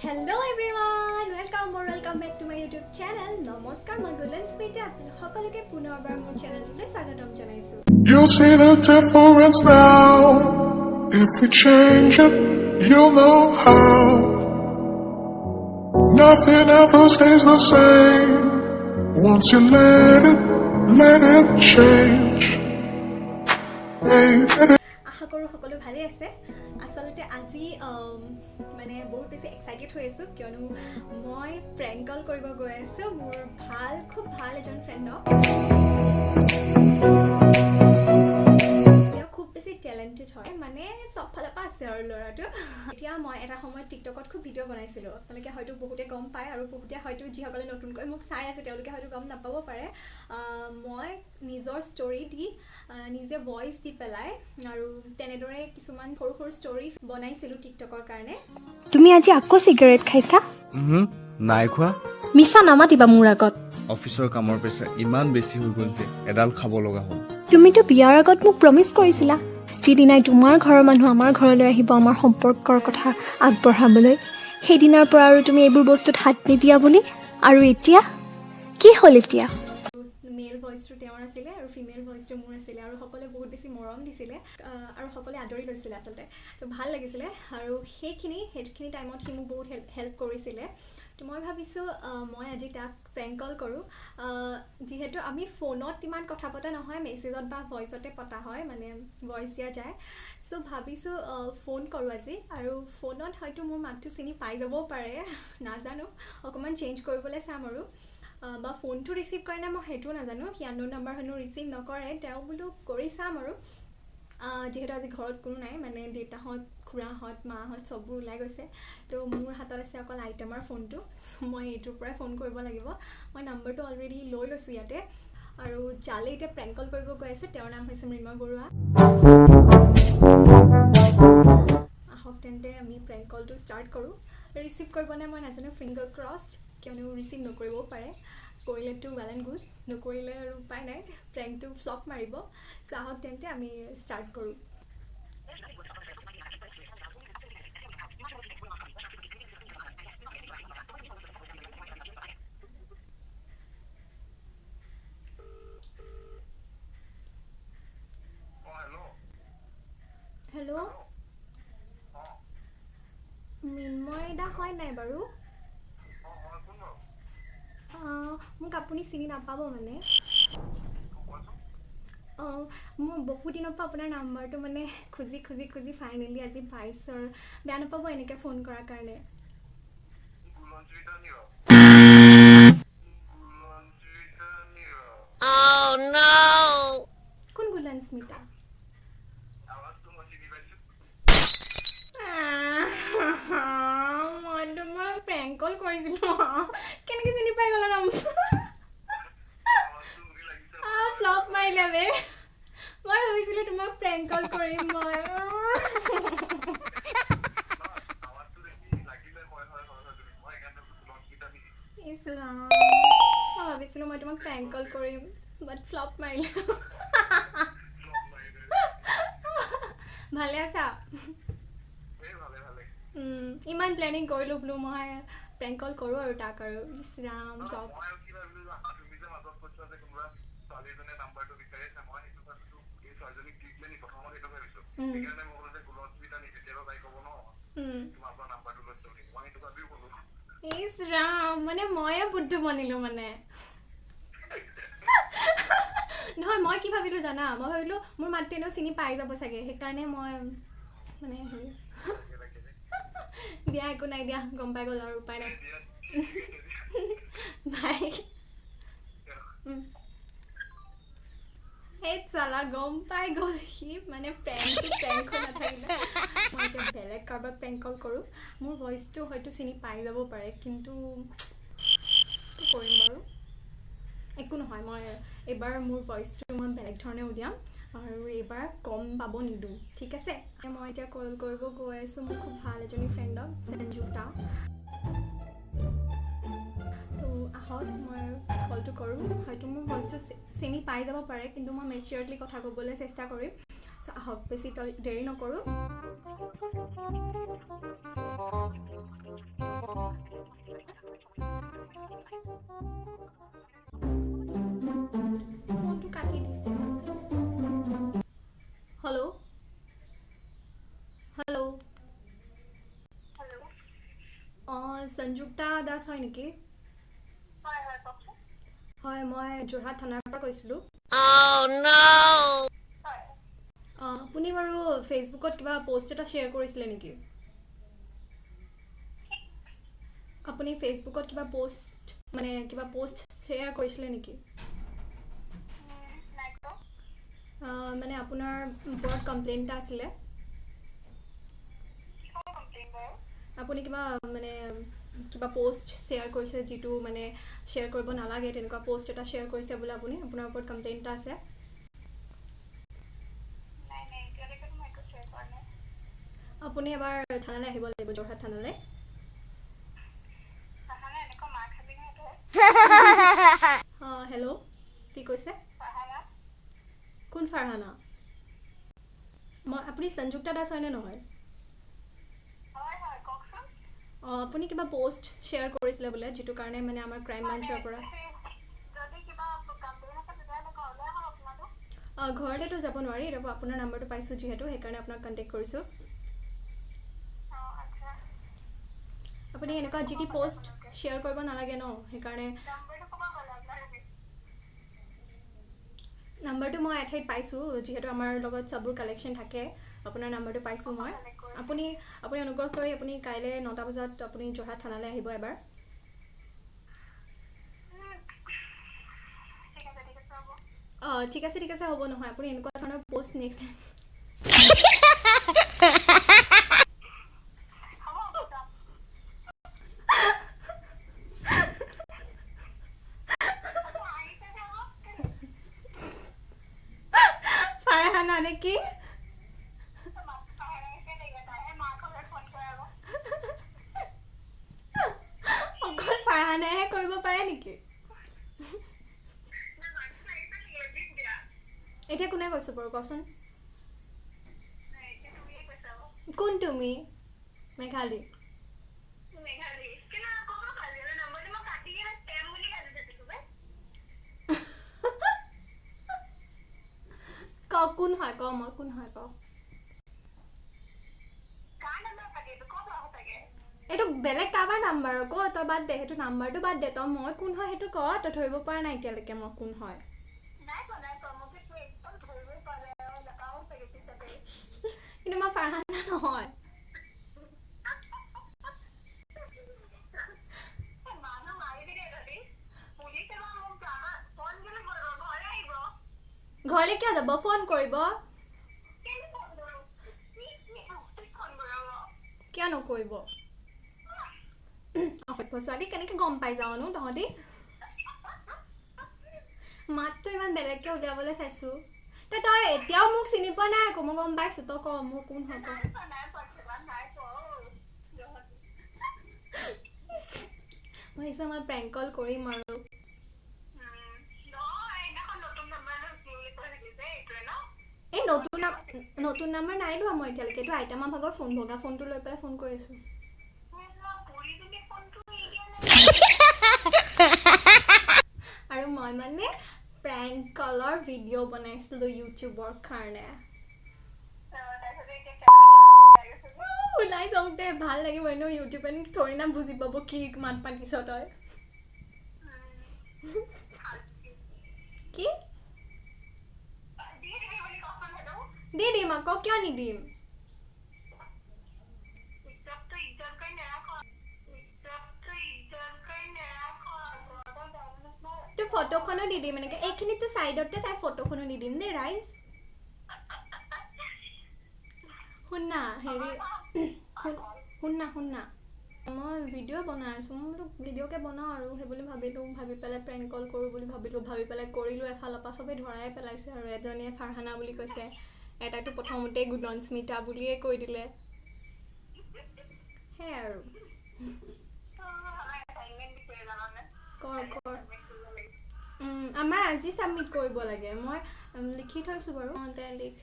Hello everyone, welcome back to my YouTube channel. Namaskar, মই গুলন স্মিতা সকলোকে পুনৰবাৰ মোৰ চেনেলটোলৈ স্বাগতম জনাইছো। You see the difference now. If we change it, you'll know how. Nothing ever stays the same. Once you let it change. Hey, আশা কৰোঁ সকলো ভালে আছে। আচলতে আজি মানে বহুত বেছি এক্সাইটেড হৈ আছোঁ কিয়নো মই প্ৰেংক কল কৰিব গৈ আছোঁ মোৰ খুব ভাল এজন ফ্ৰেণ্ডক। তেওঁ খুব বেছি টেলেণ্টেড হয় মানে চব ফালৰ পৰা আছে আৰু ল'ৰাটো। এতিয়া মই এটা সময়ত টিকটকত খুব ভিডিঅ' বনাইছিলোঁ। আপোনালোকে হয়তো বহুতে গম পায় আৰু বহুতে হয়তো যিসকলে নতুনকৈ মোক চাই আছে তেওঁলোকে হয়তো গম নাপাব পাৰে। মই নিজৰ ষ্টৰি দি নিজে ভইচ দি পেলাই আৰু তেনেদৰে কিছুমান সৰু সৰু ষ্টৰি বনাইছিলোঁ টিকটকৰ কাৰণে। তুমি আজি আকৌ সিগাৰেট খাইছা? নাই খোৱা। মিছা নামাতিবা মোৰ আগত। অফিচৰ কামৰ প্ৰেছাৰ ইমান বেছি হৈ গ'ল যে এডাল খাব লগা হ'ল। তুমিতো বিয়াৰ আগত মোক প্ৰমিছ কৰিছিলা যিদিনাই তোমাৰ ঘৰৰ মানুহ আমাৰ ঘৰলৈ আহিব আমাৰ সম্পৰ্কৰ কথা আগবঢ়াবলৈ, সেইদিনাৰ পৰা আৰু তুমি এইবোৰ বস্তুত হাত নিদিয়া বুলি। আৰু এতিয়া কি হ'ল? এতিয়া মেল ভইচটো তেওঁৰ আছিলে আৰু ফিমেল ভইচটো মোৰ আছিলে আৰু সকলোৱে বহুত বেছি মৰম দিছিলে আৰু সকলোৱে আদৰি লৈছিলে আচলতে। তো ভাল লাগিছিলে আৰু সেইখিনি টাইমত সি মোক বহুত হেল্প কৰিছিলে। তো মই ভাবিছোঁ মই আজি তাক প্ৰেংক কল কৰোঁ। যিহেতু আমি ফোনত ইমান কথা পতা নহয়, মেছেজত বা ভইচতে পতা হয়, মানে ভইচ দিয়া যায়। চ' ভাবিছোঁ ফোন কৰোঁ আজি আৰু ফোনত হয়তো মোৰ মাতটো চিনি পাই যাবও পাৰে, নাজানো, অকণমান চেঞ্জ কৰিবলৈ চাম আৰু বা ফোনটো ৰিচিভ কৰে নে মই সেইটোও নাজানো। সি আননোন নাম্বাৰ হেনো ৰিচিভ নকৰে, তেওঁ বোলো কৰি চাম আৰু যিহেতু আজি ঘৰত কোনো নাই, মানে দেউতাহঁত খুৰাহঁত মাহঁত চববোৰ ওলাই গৈছে। তো মোৰ হাতত আছে অকল আইটেমৰ ফোনটো। মই এইটোৰ পৰাই ফোন কৰিব লাগিব। মই নাম্বাৰটো অলৰেডি লৈ লৈছোঁ ইয়াতে আৰু যালে এতিয়া প্ৰেংক কল কৰিব গৈ আছে তেওঁৰ নাম হৈছে মৃন্ময় বৰুৱা। আহক তেন্তে আমি প্ৰেংক কলটো ষ্টাৰ্ট কৰোঁ। ৰিচিভ কৰিবনে মই নাজানো, ফিংগাৰ ক্ৰছড, কিয়নো ৰিচিভ নকৰিবও পাৰে। কৰিলেতো ৱেল এণ্ড গুড, নকৰিলে আৰু উপায় নাই, প্ৰেংকটো ফ্লপ মাৰিব। চ' আহক তেন্তে আমি ষ্টাৰ্ট কৰোঁ। হেল্ল' মৃন্ময় দা হয় নাই বাৰু? মোক আপুনি চিনি নাপাব মানে। মই বহুত দিনৰ পৰা আপোনাৰ নাম্বাৰটো মানে খুজি ফাইনেলি আজি পাইছোঁ। বেয়া নাপাব এনেকৈ ফোন কৰাৰ কাৰণে। কোন গুলান স্মিতা? মইতো মই প্ৰেংক কল কৰিছিলোঁ, কেনেকৈ চিনি পাই গ'লা নাম্বাৰ? ফ্লপ মাৰিলে বে। মই ভাবিছিলোঁ তোমাক প্ৰেংক কল কৰিম মই। মই ভাবিছিলোঁ মই তোমাক প্ৰেংক কল কৰিম, বাট ফ্লপ মাৰিলে। ভালে আছা? ইমান প্লেনিং কৰিলোঁ বোলো মই প্ৰেংক কল কৰোঁ আৰু তাক আৰু ইছৰাম চব। ইছৰাম মানে ময়ে বুদ্ধু বনিলোঁ মানে। নহয়, মই কি ভাবিলোঁ জানা? মই ভাবিলোঁ মোৰ মাতটো এনেও চিনি পাই যাব চাগে, সেইকাৰণে মই মানে হেৰি দিয়া একো নাই দিয়া, গম পাই গ'ল আৰু উপায় নাই। বাই। সেই চালা গম পাই গ'ল সি, মানে প্ৰেংক হৈ নাথাকিলে। মই এতিয়া বেলেগ কাৰোবাক প্ৰেংক কল কৰোঁ। মোৰ ভইচটো হয়তো চিনি পাই যাব পাৰে, কিন্তু কি কৰিম বাৰু, একো নহয়। মই এইবাৰ মোৰ ভইচটো মই বেলেগ ধৰণে উলিয়াম আৰু এইবাৰ কম পাব নিদিওঁ, ঠিক আছে? মই এতিয়া কল কৰিব গৈ আছোঁ মোৰ খুব ভাল এজনী ফ্ৰেণ্ডক, সঞ্জুতা। তো আহক মই কলটো কৰোঁ। হয়তো মোৰ ভইচটো চিনি পাই যাব পাৰে, কিন্তু মই মেচিয়ৰলি কথা ক'বলৈ চেষ্টা কৰিম। চ' আহক, বেছি দেৰি নকৰোঁ। সঞ্জুক্তা দাস হয় নেকি? হয়, মই যোৰহাট থানাৰ পৰা কৈছিলোঁ। আপুনি বাৰু ফেচবুকত কিবা পোষ্ট এটা শ্বেয়াৰ কৰিছিলে নেকি? আপুনি ফেচবুকত কিবা পোষ্ট শ্বেয়াৰ কৰিছিলে নেকি? মানে আপোনাৰ ওপৰত কমপ্লেইন এটা আছিলে। আপুনি কিবা পোষ্ট শ্বেয়াৰ কৰিছে যিটো মানে শ্বেয়াৰ কৰিব নালাগে, তেনেকুৱা পোষ্ট এটা শ্বেয়াৰ কৰিছে বোলে আপুনি, আপোনাৰ ওপৰত কমপ্লেইন এটা আছে। আপুনি এবাৰ থানালৈ আহিব লাগিব, যোৰহাট থানালৈ। হেল্ল', কি কৈছে? কোন ফাৰহানা? আপুনি সঞ্জুক্তা দাস হয়নে নহয়? আপুনি কিবা পোষ্ট শ্বেয়াৰ কৰিছিলে বোলে, যিটো কাৰণে মানে আমাৰ ক্ৰাইম ব্ৰাঞ্চৰ পৰা ঘৰলৈতো যাব নোৱাৰি, এতিয়া আপোনাৰ নাম্বাৰটো পাইছোঁ যিহেতু, সেইকাৰণে আপোনাক কণ্টেক্ট কৰিছোঁ। আপুনি এনেকুৱা যি টি পোষ্ট শ্বেয়াৰ কৰিব নালাগে ন, সেইকাৰণে নাম্বাৰটো মই এঠাইত পাইছোঁ, যিহেতু আমাৰ লগত চববোৰ কালেকশ্যন থাকে। আপোনাৰ নাম্বাৰটো পাইছোঁ মই। আপুনি অনুগ্ৰহ কৰি আপুনি কাইলৈ 9টা বজাত আপুনি যোৰহাট থানালৈ আহিব এবাৰ। ঠিক আছে হ'ব নহয়, আপুনি এনেকুৱা ধৰণৰ পোষ্ট নেক্সট ফাৰহানা নেকি? অকল ফাৰহানাহে কৰিব পাৰে নেকি? এতিয়া কোনে কৈছোঁ বাৰু কচোন? কোন তুমি? মেঘালী। কোন হয় ক, মই কোন হয় ক? এইটো বেলেগ কাৰোবাৰ নাম্বাৰ আকৌ, তই বাদ দে, সেইটো নাম্বাৰটো বাদ দে, তই মই কোন হয় সেইটো ক। তই ধৰিব পৰা নাই এতিয়ালৈকে মই কোন হয়। কিন্তু মই ফাৰহানা নহয়। ঘৰলৈ কিয় যাব? ফোন কৰিব। কিয় নকৰিব? অসভ্য ছোৱালী, কেনেকৈ গম পাই যাওঁনো তহঁতি? মাতটো ইমান বেলেগকৈ উলিয়াবলৈ চাইছোঁ। তই এতিয়াও মোক চিনি পোৱা নাই আকৌ, মই গম পাইছোঁ। তই ক মোৰ কোন হয় ক। মই প্ৰেংক কল কৰিম আৰু। এই নতুন নাম্বাৰ নাই লোৱা মই এতিয়ালৈকে। এইটো আইতামা ভাগৰ ফোন, ভগা ফোনটো লৈ পেলাই ফোন কৰি আছোঁ। আৰু মই মানে প্ৰেংক কলৰ ভিডিঅ' বনাইছিলোঁ ইউটিউবৰ কাৰণে। ওলাই যাওক দে, ভাল লাগিব এনেও। ইউটিউবে থৰি না বুজি পাব কি মাত মাতিছ তই। কি দি দিম আকৌ, কিয় নিদিম? তোৰ ফটোখনো দি দিম এনেকৈ, এইখিনিতে চাইডতে তাই ফটোখনো দি দিম দেই ৰাইজ। শুন না মই ভিডিঅ' বনাই আছোঁ। মই বোলো ভিডিঅ'কে বনাওঁ আৰু সেইবুলি ভাবি পেলাই প্ৰেংক কল কৰোঁ বুলি ভাবি পেলাই কৰিলোঁ। এফালৰ পৰা চবেই ধৰাই পেলাইছে আৰু এজনীয়ে ফাৰহানা বুলি কৈছে, এটাইতো প্ৰথমতেই গুণস্মিতা বুলিয়ে কৈ দিলে। সেয়াই আৰু। কৰ আমাৰ আজি ছাবমিট কৰিব লাগে। মই লিখি থৈছোঁ বাৰু। দে লিখ।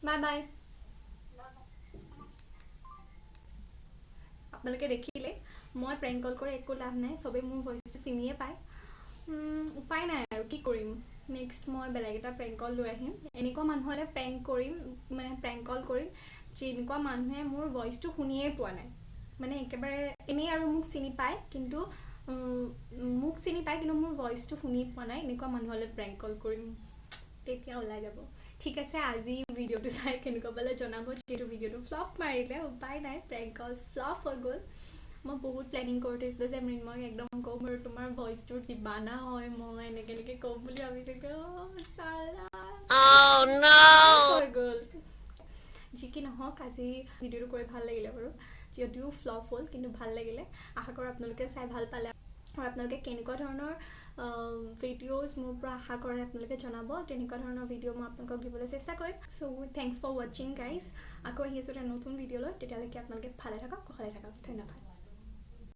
Bye bye. আপোনালোকে দেখিলে মই প্ৰেংক কল কৰি একো লাভ নাই, চবেই মোৰ ভইচটো চিনিয়ে পায়। উপায় নাই আৰু কি কৰিম। নেক্সট মই বেলেগ এটা প্ৰেংক কল লৈ আহিম। এনেকুৱা মানুহলৈ প্ৰেংক কল কৰিম, যেনেকুৱা মানুহে মোৰ ভইচটো শুনিয়ে পোৱা নাই। মানে একেবাৰে এনেই আৰু মোক চিনি পায় কিন্তু মোৰ ভইচটো শুনি পোৱা নাই এনেকুৱা মানুহলৈ প্ৰেংক কল কৰিম তেতিয়া ওলাই যাব ঠিক আছে আজি ভিডিঅ'টো চাই কেনেকুৱা পালে জনাব যিহেতু ভিডিঅ'টো ফ্লপ মাৰিলে উপায় নাই প্ৰেংক কল ফ্লপ হৈ গ'ল মই বহুত প্লেনিং কৰি থৈছিলোঁ যে মৃন্ময়ক একদম ক'ম আৰু তোমাৰ ভইচটো দিবানা হয় মই এনেকৈ ক'ম বুলি ভাবিছিলোঁ হৈ গ'ল যি কি নহওক আজি ভিডিঅ'টো কৰি ভাল লাগিলে বাৰু যদিও ফ্লপ হ'ল কিন্তু ভাল লাগিলে আশা কৰোঁ আপোনালোকে চাই ভাল পালে আৰু আপোনালোকে কেনেকুৱা ধৰণৰ ভিডিঅ'জ মোৰ পৰা আশা কৰে আপোনালোকে জনাব তেনেকুৱা ধৰণৰ ভিডিঅ' মই আপোনালোকক দিবলৈ চেষ্টা কৰিম চ' থেংকছ ফৰ ৱাচিং গাইজ আকৌ আহি আছোঁ এটা নতুন ভিডিঅ' লৈ তেতিয়ালৈকে আপোনালোকে ভালে থাকক কুশলে থাকক ধন্যবাদ